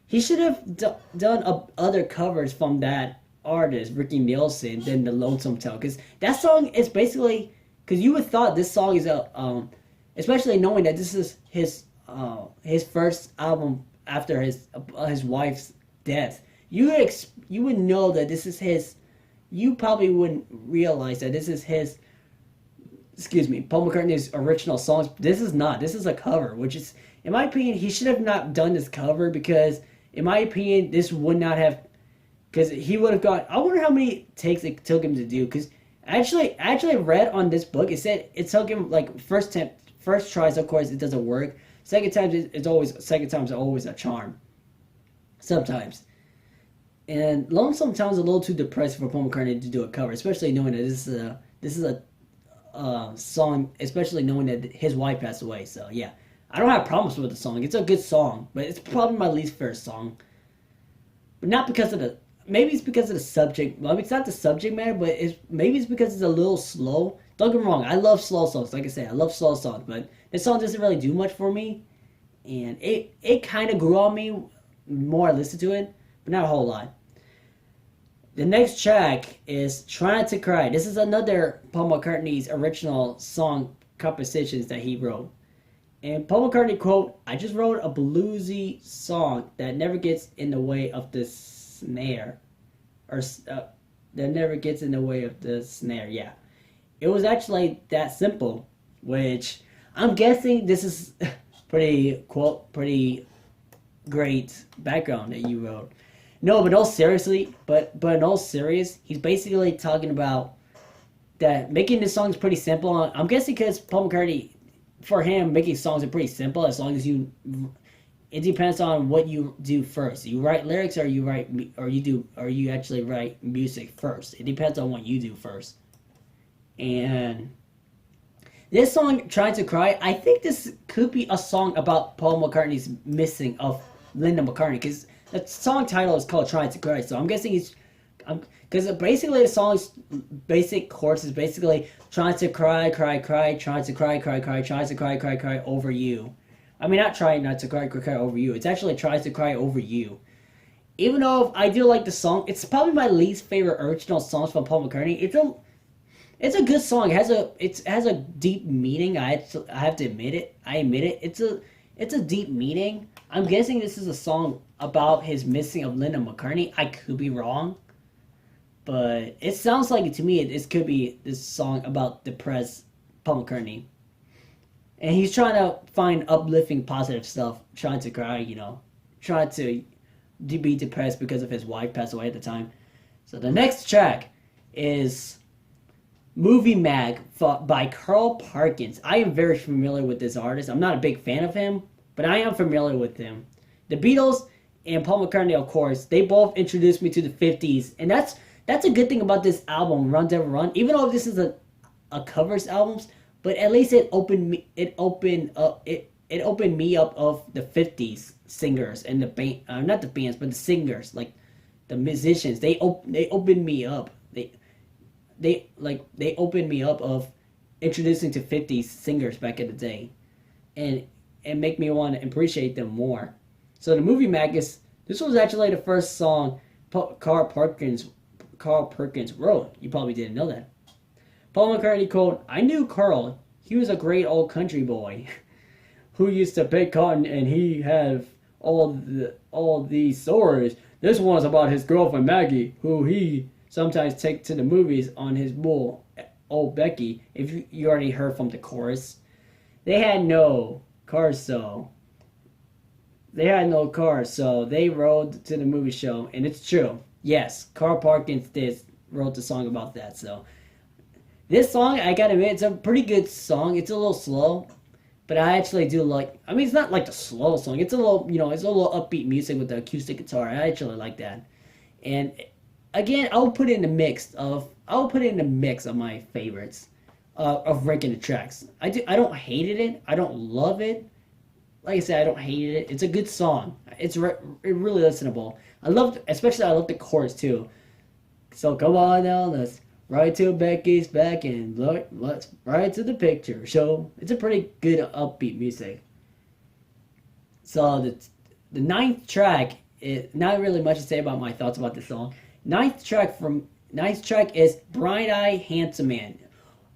He should have done other covers from that artist, Ricky Nelson, than the Lonesome Town, because that song is basically, because you would thought this song is especially knowing that this is his first album after his wife's death. You would know that this is his. You probably wouldn't realize that this is his. Paul McCartney's original songs. This is not. This is a cover, which is, in my opinion, he should have not done this cover because, in my opinion, this would not have, because he would have got. I wonder how many takes it took him to do. Because actually, I read on this book, it said it took him like first tries. Of course, it doesn't work. Second times is always a charm. Sometimes. And Lonesome Town is a little too depressing for Paul McCartney to do a cover, especially knowing that this is a song, especially knowing that his wife passed away. So yeah, I don't have problems with the song. It's a good song, but it's probably my least favorite song. But not because of maybe it's because of the subject. Well, it's not the subject matter, but maybe it's because it's a little slow. Don't get me wrong, I love slow songs. Like I said, I love slow songs, but this song doesn't really do much for me, and it kind of grew on me more I listened to it, but not a whole lot. The next track is Trying to Cry. This is another Paul McCartney's original song compositions that he wrote. And Paul McCartney quote, "I just wrote a bluesy song that never gets in the way of the snare." Or that never gets in the way of the snare, yeah. It was actually that simple, which I'm guessing this is pretty great background that you wrote. No, but in all serious, he's basically talking about that making this song is pretty simple. I'm guessing because Paul McCartney, for him, making songs are pretty simple as long as it depends on what you do first. You write lyrics or you actually write music first. It depends on what you do first. And this song, Trying to Cry, I think this could be a song about Paul McCartney's missing of Linda McCartney, because the song title is called Trying to Cry, so I'm guessing because basically the song's basic chorus is basically trying to cry, trying to cry over you. I mean, not trying not to cry over you. It's actually tries to cry over you. Even though I do like the song, it's probably my least favorite original songs from Paul McCartney. It's a good song. It has a deep meaning. I have to admit it. I admit it. it's a deep meaning. I'm guessing this is a song about his missing of Linda McCartney. I could be wrong, but it sounds like to me it could be this song about depressed Paul McCartney, and he's trying to find uplifting, positive stuff, trying to cry, trying to be depressed because of his wife passed away at the time. So the next track is Movie Mag by Carl Perkins. I am very familiar with this artist. I'm not a big fan of him, but I am familiar with him. The Beatles and Paul McCartney, of course, they both introduced me to the 50s, and that's a good thing about this album, Run Devil Run. Even though this is a covers albums, but at least it opened me up of the 50s singers and the band, not the bands, but the singers, like the musicians. They opened me up. They opened me up of introducing to 50s singers back in the day, and make me want to appreciate them more. So the Movie Mag this was actually the first song Carl Perkins wrote. You probably didn't know that. Paul McCartney quote, "I knew Carl. He was a great old country boy who used to pick cotton, and he had all these stories. This one's about his girlfriend Maggie, who he sometimes take to the movies on his bull, old Becky." If you already heard from the chorus, they had no cars, so they rode to the movie show, and it's true. Yes, Carl Perkins wrote the song about that. So this song, I gotta admit, it's a pretty good song. It's a little slow, but I actually do like. I mean, it's not like the slow song. It's a little, it's a little upbeat music with the acoustic guitar. I actually like that. And again, I'll put it in the mix of my favorites of ranking the tracks. I don't hate it. I don't love it. Like I said, I don't hate it. It's a good song. It's really listenable. I love the chorus too. So come on now, let's ride to Becky's back and let's ride to the picture show. It's a pretty good upbeat music. So the ninth track is not really much to say about my thoughts about this song. Ninth track is Bright Eye Handsome Man,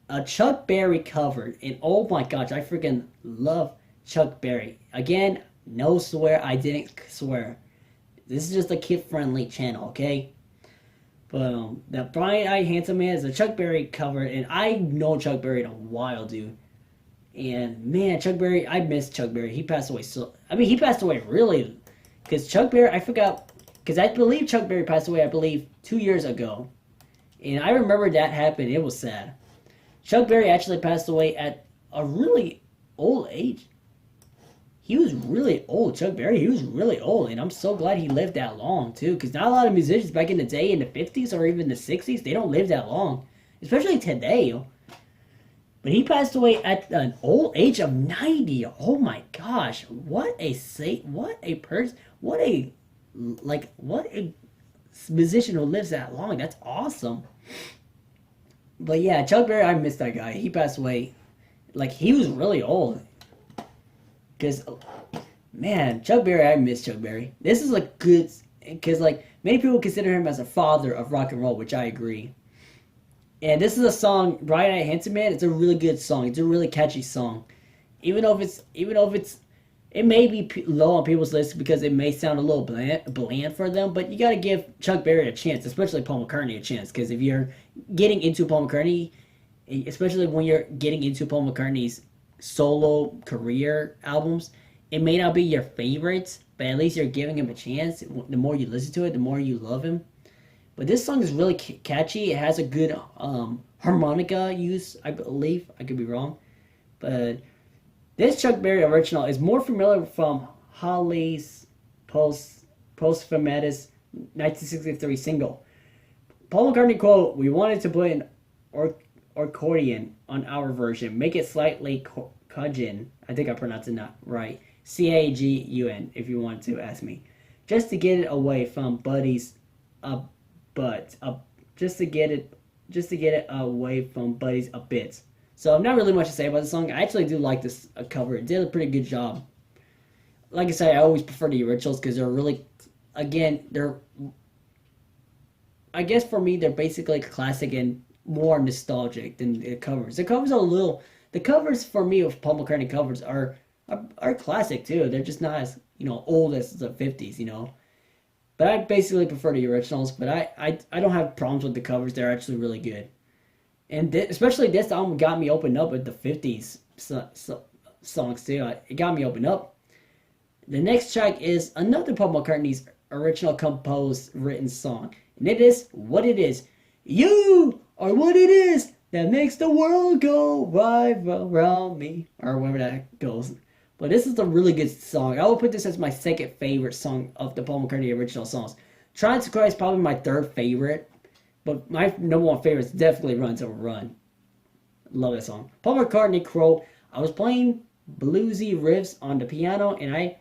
a Chuck Berry cover, and oh my gosh, I freaking love Chuck Berry. Again, no swear, I didn't swear. This is just a kid-friendly channel, okay? But the Bright Eye Handsome Man is a Chuck Berry cover, and I know Chuck Berry in a while, dude. And man, Chuck Berry, I miss Chuck Berry. He passed away he passed away really, because Chuck Berry, I forgot, because I believe Chuck Berry passed away, 2 years ago. And I remember that happened. It was sad. Chuck Berry actually passed away at a really old age. He was really old, Chuck Berry. He was really old, and I'm so glad he lived that long, too, because not a lot of musicians back in the day, in the 50s or even the 60s, they don't live that long, especially today. But he passed away at an old age of 90. Oh my gosh, what a musician who lives that long. That's awesome. But yeah, Chuck Berry, I miss that guy. He passed away, he was really old. Because, man, Chuck Berry, I miss Chuck Berry. This is good, because many people consider him as a father of rock and roll, which I agree. And this is a song, Bright Eye Handsome Man. It's a really good song. It's a really catchy song. Even though it may be low on people's list because it may sound a little bland for them, but you got to give Chuck Berry a chance, especially Paul McCartney a chance, because if you're getting into Paul McCartney, especially when you're getting into Paul McCartney's solo career albums, it may not be your favorites, but at least you're giving him a chance. The more you listen to it, the more you love him. But this song is really catchy. It has a good harmonica use, I believe. I could be wrong. But this Chuck Berry original is more familiar from Holly's posthumous 1963 single. Paul McCartney quote, "We wanted to put an accordion on our version, make it slightly Cajun." I think I pronounced it not right. Cagun, if you want to ask me. Just to get it away from Buddy's just to get it away from Buddy's a bit. So not really much to say about the song. I actually do like this cover. It did a pretty good job. Like I said, I always prefer the originals because they're really, again, I guess for me, they're basically classic and more nostalgic than the covers. The covers for me of Paul McCartney covers are are classic too. They're just not as, old as the 50s, But I basically prefer the originals, but I don't have problems with the covers. They're actually really good. And especially this album got me opened up with the 50s songs too. It got me opened up. The next track is another Paul McCartney's original composed written song. And it is What It Is. You are what it is that makes the world go right around me. Or wherever that goes. But this is a really good song. I will put this as my second favorite song of the Paul McCartney original songs. Trying to Cry is probably my third favorite. But my number one favorite is definitely Run to Run. Love that song. Paul McCartney quote, I was playing bluesy riffs on the piano and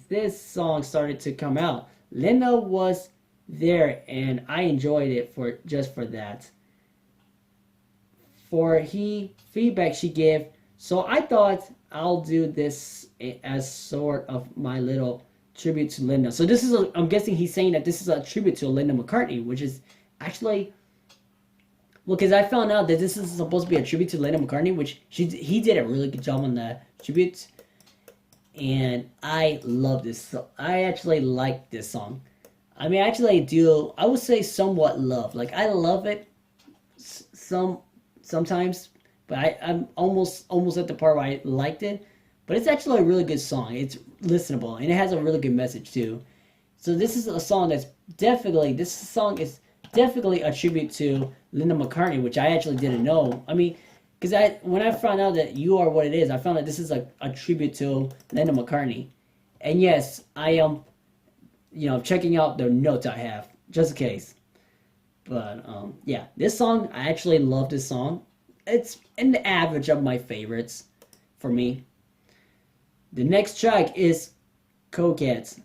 this song started to come out. Linda was there and I enjoyed it for that. For feedback she gave, so I thought I'll do this as sort of my little tribute to Linda. So this is I'm guessing he's saying that this is a tribute to Linda McCartney, which is actually, well, because I found out that this is supposed to be a tribute to Linda McCartney, which he did a really good job on the tribute. And I love this song. I actually like this song. I mean, actually, I would say somewhat love. Like, I love it sometimes, but I'm almost at the part where I liked it. But it's actually a really good song. It's listenable, and it has a really good message, too. So this is a song this song is definitely a tribute to Linda McCartney, which I actually didn't know. I mean, because when I found out that You Are What It Is, I found that this is a tribute to Linda McCartney. And yes, I am, checking out the notes I have, just in case. But, yeah, this song, I actually love this song. It's in the average of my favorites for me. The next track is Coquette.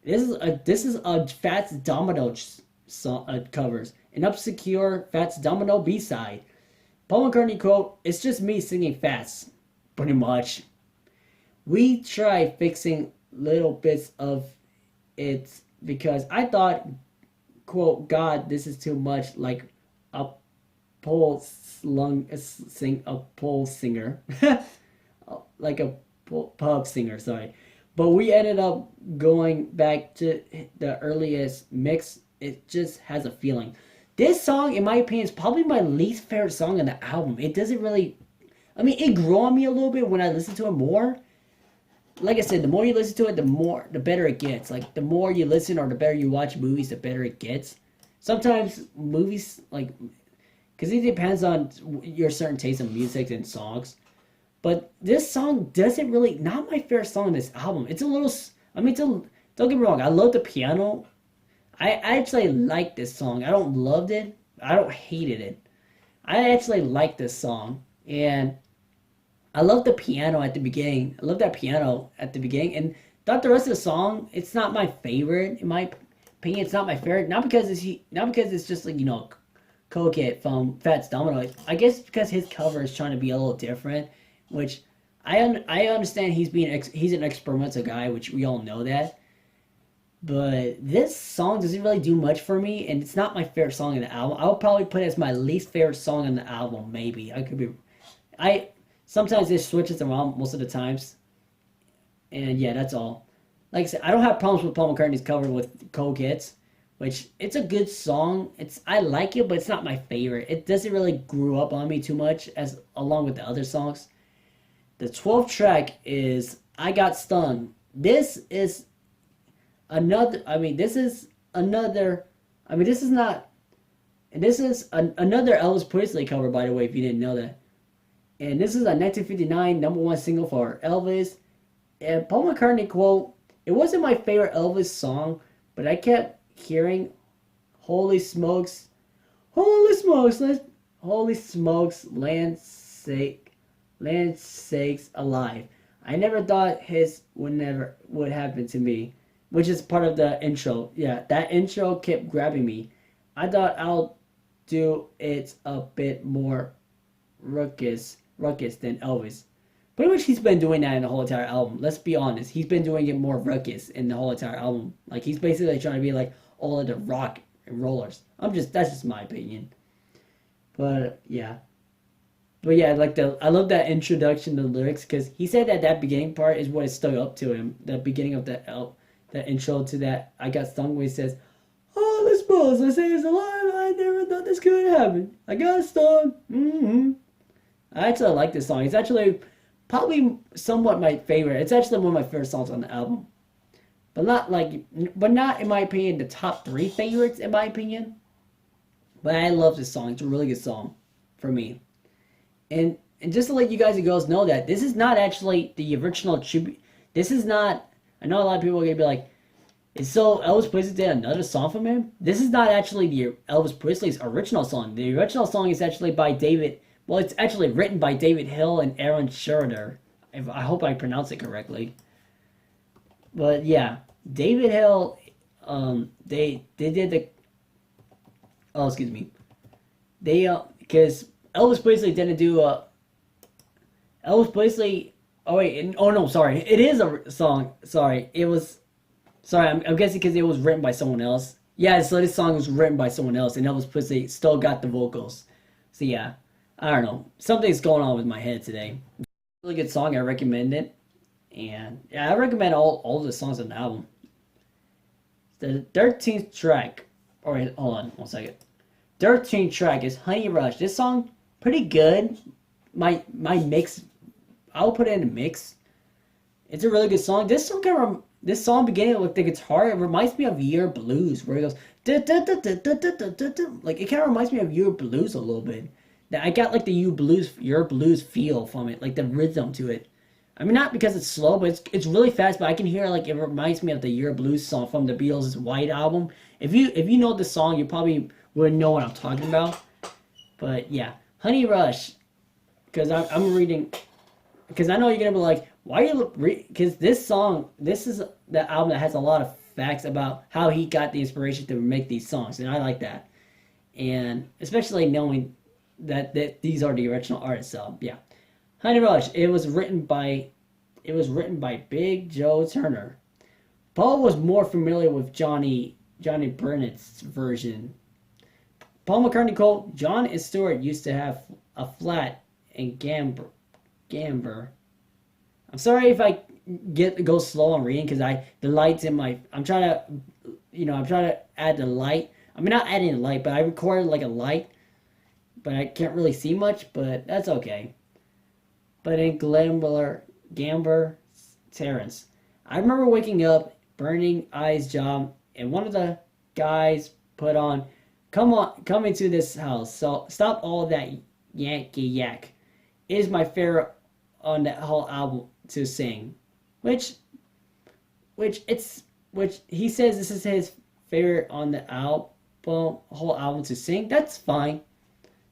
This is a Fats Domino song, covers. An obscure Fats Domino B-side. Paul McCartney quote, it's just me singing fast, pretty much. We tried fixing little bits of it because I thought, quote, God, this is too much like a pole singer. Like a pub singer, sorry. But we ended up going back to the earliest mix. It just has a feeling. This song, in my opinion, is probably my least favorite song on the album. It doesn't really... I mean, it grew on me a little bit when I listened to it more. Like I said, the more you listen to it, the better it gets. Like, the more you listen or the better you watch movies, the better it gets. Sometimes movies, like... Because it depends on your certain taste in music and songs. But this song doesn't really... Not my favorite song on this album. It's a little... I mean, don't get me wrong. I love the piano. I actually like this song. I don't loved it. I don't hated it. I actually like this song. And I love the piano at the beginning. I love that piano at the beginning. And thought the rest of the song, it's not my favorite. In my opinion, it's not my favorite. Not because it's just like, Coquette from Fats Domino. I guess because his cover is trying to be a little different. Which I understand he's an experimental guy, which we all know that. But this song doesn't really do much for me, and it's not my favorite song on the album. I would probably put it as my least favorite song on the album, maybe. Sometimes it switches around most of the times. And yeah, that's all. Like I said, I don't have problems with Paul McCartney's cover with Coquette, which it's a good song. I like it, but it's not my favorite. It doesn't really grow up on me too much along with the other songs. The 12th track is I Got Stung. This is another another Elvis Presley cover, by the way, if you didn't know that. And this is a 1959 number one single for Elvis. And Paul McCartney quote, it wasn't my favorite Elvis song, but I kept hearing, holy smokes, land sakes alive. I never thought his would happen to me. Which is part of the intro. Yeah, that intro kept grabbing me. I thought I'll do it a bit more ruckus than Elvis. Pretty much he's been doing that in the whole entire album. Let's be honest. He's been doing it more ruckus in the whole entire album. Like, he's basically trying to be like all of the rock and rollers. That's just my opinion. But, yeah. But yeah, like I love that introduction to the lyrics because he said that that beginning part is what stuck up to him. The beginning of the intro to that I Got Stung where he says, "Oh, this boss, I say it's alive. I never thought this could happen. I got stung." I actually like this song. It's actually probably somewhat my favorite. It's actually one of my favorite songs on the album, but not in my opinion the top three favorites in my opinion. But I love this song. It's a really good song for me. And just to let you guys and girls know that this is not actually the original tribute. This is not. I know a lot of people are gonna be like, "Is so Elvis Presley did another song from him?" This is not actually the Elvis Presley's original song. The original song is actually by David. Well, it's actually written by David Hill and Aaron Schroeder. I hope I pronounce it correctly. But yeah, David Hill. They did the. Oh, excuse me. They because Elvis Presley didn't do Elvis Presley. Oh wait, oh no, sorry. It is a song. Sorry, it was. Sorry, I'm guessing because it was written by someone else. Yeah, so this song was written by someone else, and Elvis Presley still got the vocals. So yeah, I don't know. Something's going on with my head today. Really good song. I recommend it, and yeah, I recommend all the songs on the album. The 13th track. All right, hold on 1 second. 13th track is Honey Rush. This song pretty good. My mix. I'll put it in a mix. It's a really good song. This song beginning with the guitar, it reminds me of Your Blues, where it goes da, da, da, da, da, da, da, da, da. Like it kind of reminds me of Your Blues a little bit. I got like the Your Blues feel from it, like the rhythm to it. I mean, not because it's slow, but it's really fast. But I can hear like it reminds me of the Your Blues song from the Beatles' White album. If you know the song, you probably wouldn't know what I'm talking about. But yeah, Honey Rush, because I'm reading, because I know you're gonna be like, why are you? Because this is the album that has a lot of facts about how he got the inspiration to make these songs, and I like that, and especially knowing that these are the original artists. So yeah, Honey Rush. It was written by Big Joe Turner. Paul was more familiar with Johnny Burnett's version. Paul McCartney quote, "John and Stewart used to have a flat in Gamber. I'm sorry if I go slow on reading because the light's in my. I'm trying to add the light. I mean, not adding the light, but I recorded like a light, but I can't really see much. But that's okay. But in Gamber, Terrence, I remember waking up, burning eyes job, and one of the guys put on, come into this house. So stop all that Yankee yak. It is my favorite on that whole album to sing, which he says this is his favorite on the whole album to sing. That's fine.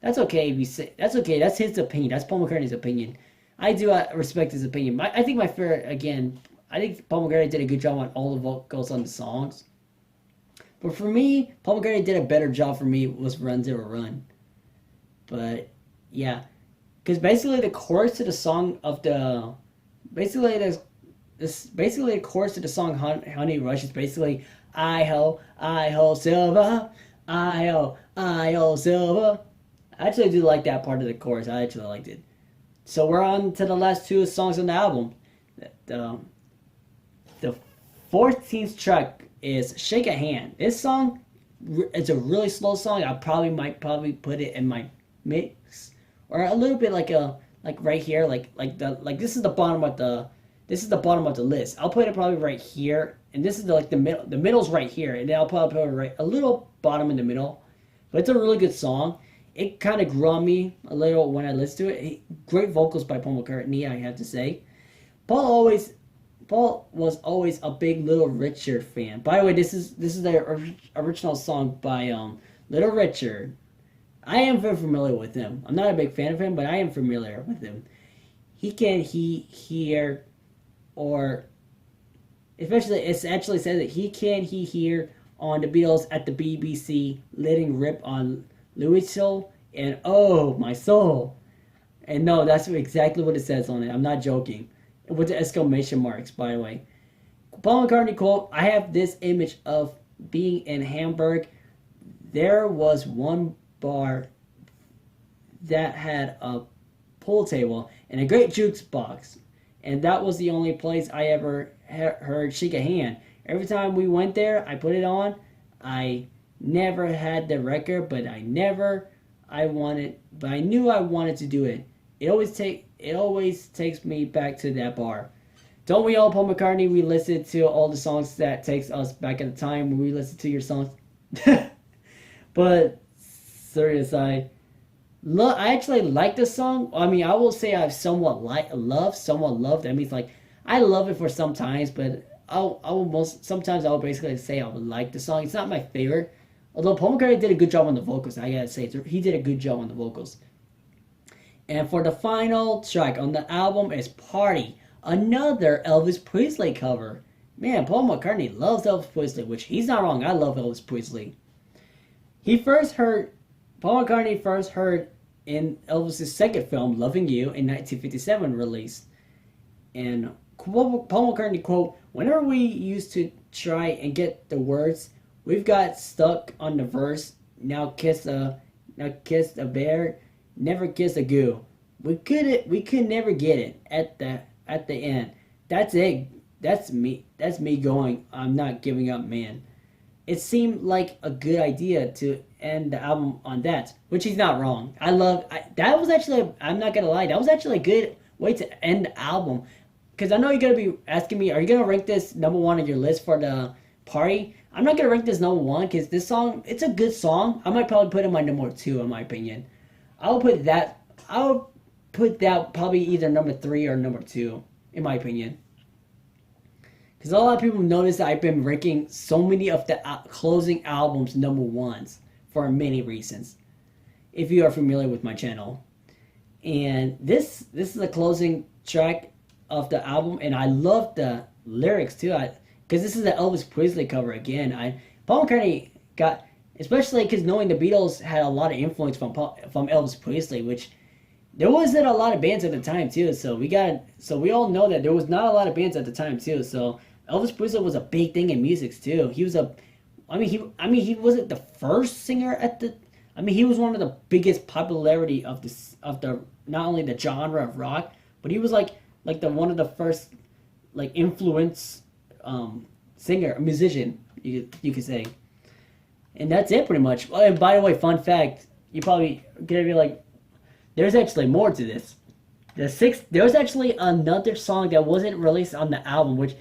That's okay if you say that's okay. That's his opinion. That's Paul McCartney's opinion. I do respect his opinion. I think my favorite again. I think Paul McCartney did a good job on all the vocals on the songs. But for me, Paul McCartney did a better job for me was Run Zero Run. But yeah, because basically the chorus to the song of the basically the chorus to the song Honey Rush is basically I ho silver, I ho silver. I actually do like that part of the chorus. I actually liked it. So we're on to the last two songs on the album. The 14th track is Shake a Hand. This song, it's a really slow song. I might put it in my mix or a little bit like right here, like this is the bottom of the list. I'll put it probably right here, and this is the middle. The middle's right here, and then I'll put it right a little bottom in the middle. But it's a really good song. It kind of grew on me a little when I listened to it. Great vocals by Paul McCartney, I have to say. Paul was always a big Little Richard fan. By the way, this is the original song by Little Richard. I am very familiar with him. I'm not a big fan of him, but I am familiar with him. Hear, or especially it actually says that he hear on the Beatles at the BBC, letting rip on Louis Soul and Oh My Soul. And no, that's exactly what it says on it. I'm not joking. With the exclamation marks, by the way. Paul McCartney quote, "I have this image of being in Hamburg. There was one bar that had a pool table, and a great jukebox. And that was the only place I ever heard Shake a Hand. Every time we went there, I put it on. I never had the record, but I knew I wanted to do it. It always takes me back to that bar. Don't we all, Paul McCartney? We listen to all the songs that takes us back at the time when we listen to your songs. But serious, I actually like this song. I mean, I will say I've somewhat loved. That means like I love it for some times, but sometimes I'll basically say I would like the song. It's not my favorite. Although Paul McCartney did a good job on the vocals, I gotta say, he did a good job on the vocals. And for the final track on the album is Party, another Elvis Presley cover. Man, Paul McCartney loves Elvis Presley, which he's not wrong. I love Elvis Presley. Paul McCartney first heard in Elvis' second film, Loving You, in 1957 release. And Paul McCartney quote, "Whenever we used to try and get the words, we've got stuck on the verse, now kiss a bear, never kiss a goo. We could never get it at the end. That's it. That's me going, I'm not giving up, man." It seemed like a good idea to end the album on that, which he's not wrong. That was actually, I'm not gonna lie, that was actually a good way to end the album. Because I know you're gonna be asking me, are you gonna rank this number one on your list for the Party? I'm not gonna rank this number one because this song, it's a good song. I might probably put it in my number two in my opinion. I'll put that probably either number three or number two in my opinion. Because a lot of people notice that I've been ranking so many of the closing albums number ones for many reasons. If you are familiar with my channel. And this is the closing track of the album, and I love the lyrics too. Because this is the Elvis Presley cover again. Paul McCartney got, especially because knowing the Beatles had a lot of influence from Elvis Presley, which there wasn't a lot of bands at the time too. So we all know that there was not a lot of bands at the time too. So Elvis Presley was a big thing in music too. He wasn't the first singer he was one of the biggest popularity of the not only the genre of rock, but he was like one of the first like influence musician you could say. And that's it pretty much. Oh, and by the way, fun fact, you probably gonna be like, there's actually more to this. There's actually another song that wasn't released on the album, which,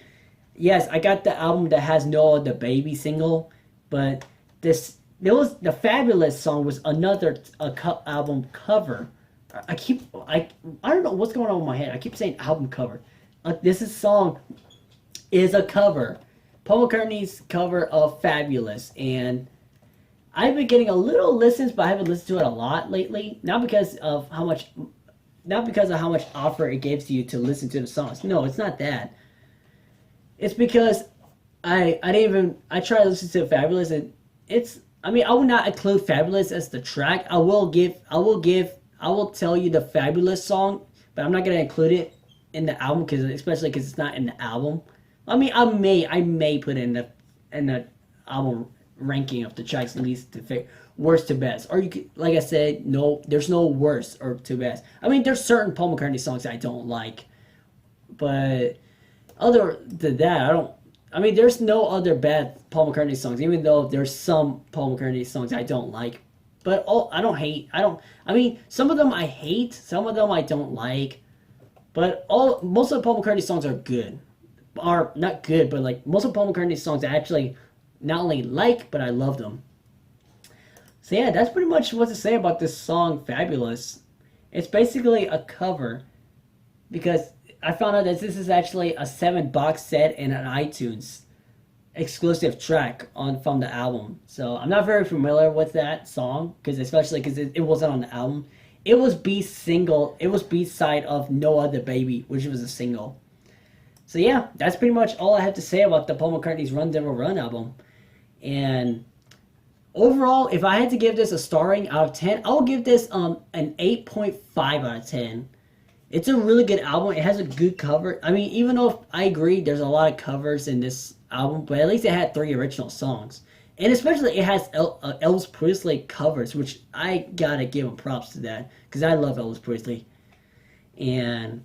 yes, I got the album that has No Other Baby single, but the Fabulous song was another album cover. I don't know what's going on with my head. I keep saying album cover. Song is a cover. Paul McCartney's cover of Fabulous, and I've been getting a little listens, but I haven't listened to it a lot lately. Not because of how much offer it gives you to listen to the songs. No, it's not that. It's because I tried to listen to Fabulous, and I would not include Fabulous as the track. I will tell you the Fabulous song, but I'm not gonna include it in the album especially because it's not in the album. I may put it in the album ranking of the tracks, at least to worst to best. Or you could, like I said, no, there's no worst or to best. There's certain Paul McCartney songs I don't like, but other than that, there's no other bad Paul McCartney songs, even though there's some Paul McCartney songs I don't like. But I don't hate. Some of them I hate, some of them I don't like. But most of the Paul McCartney songs are good. Are not good, but like most of Paul McCartney's songs I actually not only like, but I love them. So yeah, that's pretty much what to say about this song, Fabulous. It's basically a cover, because I found out that this is actually a 7-box set and an iTunes exclusive track from the album. So I'm not very familiar with that song, especially because it wasn't on the album. It was B-side of No Other Baby, which was a single. So yeah, that's pretty much all I have to say about the Paul McCartney's Run Devil Run album. And overall, if I had to give this a star rating out of 10, I'll give this an 8.5 out of 10. It's a really good album. It has a good cover. Even though I agree there's a lot of covers in this album, but at least it had 3 original songs. And especially it has Elvis Presley covers, which I gotta give him props to that, because I love Elvis Presley. And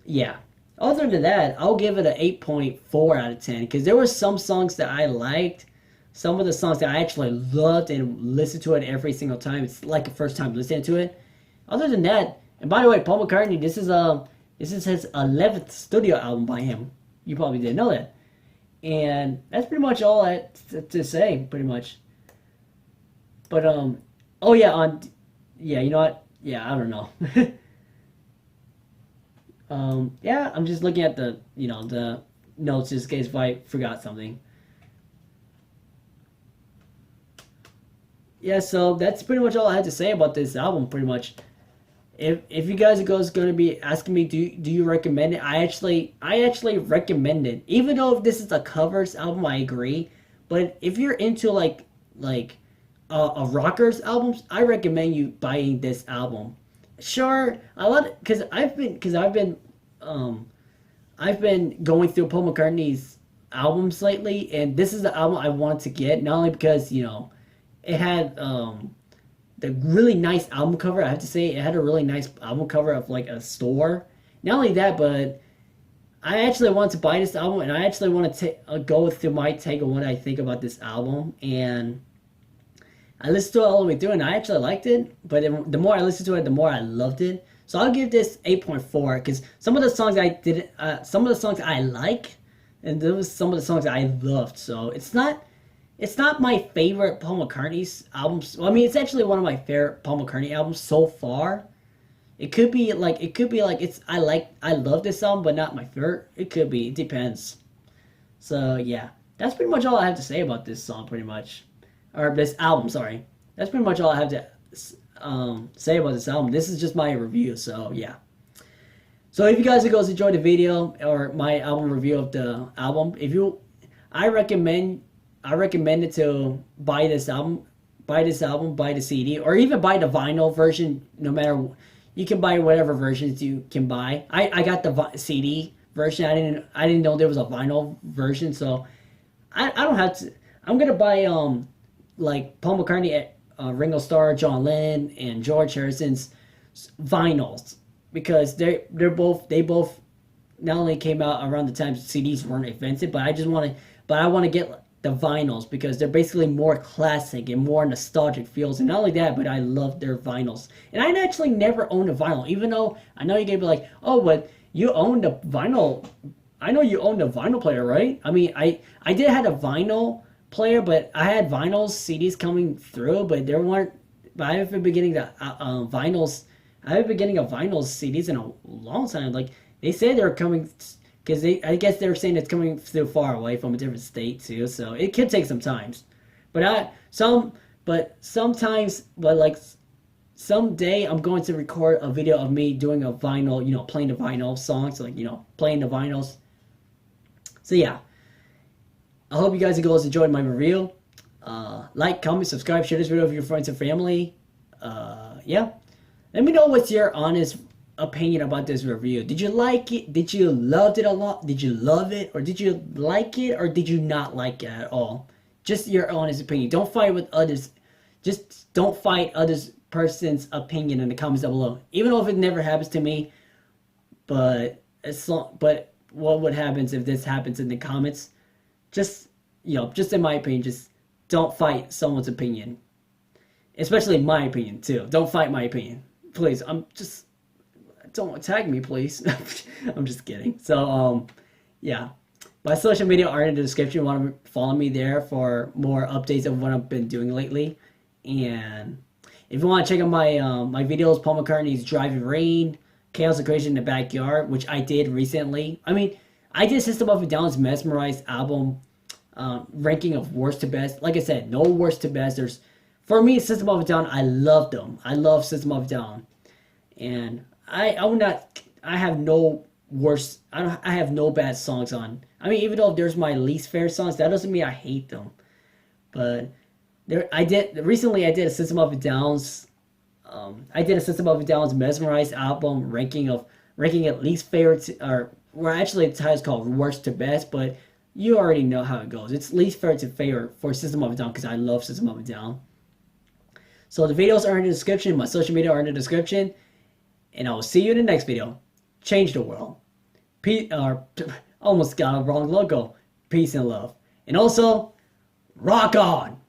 yeah. Other than that, I'll give it an 8.4 out of 10 because there were some songs that I liked. Some of the songs that I actually loved and listened to it every single time. It's like a first time listening to it. Other than that, and by the way, Paul McCartney, this is his 11th studio album by him. You probably didn't know that. And that's pretty much all I had to say, pretty much. But oh yeah, you know what? Yeah, I don't know. Yeah, I'm just looking at the the notes just in case if I forgot something. Yeah, so that's pretty much all I had to say about this album. Pretty much, if you guys are going to be asking me, do you recommend it? I actually recommend it. Even though if this is a covers album, I agree. But if you're into like a rockers albums, I recommend you buying this album. Sure, a lot because I've been going through Paul McCartney's albums lately, and this is the album I wanted to get. Not only because it had the really nice album cover. I have to say it had a really nice album cover of like a store. Not only that, but I actually want to buy this album, and I actually want to go through my take on what I think about this album. And I listened to it all the way through, and I actually liked it. But the more I listened to it, the more I loved it. So I'll give this 8.4 because some of the songs some of the songs I like, and there was some of the songs I loved. So it's not my favorite Paul McCartney's albums. Well, I mean, it's actually one of my favorite Paul McCartney albums so far. It could be like I love this album, but not my favorite. It could be. It depends. So yeah, that's pretty much all I have to say about this song, pretty much, or this album. Sorry, that's pretty much all I have to say about this album. This is just my review. So yeah. So if you guys enjoyed the video or my album review of the album, I recommend it to buy this album, buy the CD, or even buy the vinyl version. No matter, you can buy whatever versions you can buy. I got the CD version. I didn't know there was a vinyl version, so I don't have to. I'm gonna buy like Paul McCartney, Ringo Starr, John Lennon, and George Harrison's vinyls because they both not only came out around the time CDs weren't invented, but I want to get the vinyls because they're basically more classic and more nostalgic feels. And not only that, but I love their vinyls. And I actually never owned a vinyl, even though I know you're gonna be like, oh, but you owned a vinyl. I know you owned a vinyl player, right? I mean, I did have a vinyl player, but I had vinyls CDs coming through, but there weren't. But I haven't been getting the vinyls. I haven't been getting a vinyls CDs in a long time. Like they say they're coming. Because I guess they're saying it's coming through far away from a different state too, so it could take some time. But like someday I'm going to record a video of me doing a vinyl, playing the vinyl songs, like playing the vinyls. So yeah, I hope you guys enjoyed my review. Like, comment, subscribe, share this video with your friends and family. Yeah, let me know what's your honest opinion about this review. Did you like it? Did you love it a lot? Did you love it? Or did you like it? Or did you not like it at all? Just your honest opinion. Don't fight with others. Just don't fight others person's opinion in the comments down below. Even though if it never happens to me, but what would happen if this happens in the comments? Just just in my opinion, just don't fight someone's opinion. Especially my opinion too. Don't fight my opinion. Please, don't attack me, please. I'm just kidding. So, yeah. My social media are in the description. You want to follow me there for more updates of what I've been doing lately. And if you want to check out my videos, Paul McCartney's Driving Rain, Chaos and Creation in the Backyard, which I did recently. I mean, I did System of a Down's Mesmerized album ranking of worst to best. Like I said, no worst to best. For me, System of a Down, I love them. I love System of a Down. And I have no worst. I have no bad songs on. I mean, even though there's my least favorite songs, that doesn't mean I hate them. But recently I did a System of a Down's. I did a System of a Down's Mesmerized album ranking at least favorite actually the title's called worst to best, but you already know how it goes. It's least favorite to favorite for System of a Down because I love System of a Down. So the videos are in the description. My social media are in the description. And I will see you in the next video. change the world. Peace, almost got a wrong logo. Peace and love. And also, rock on!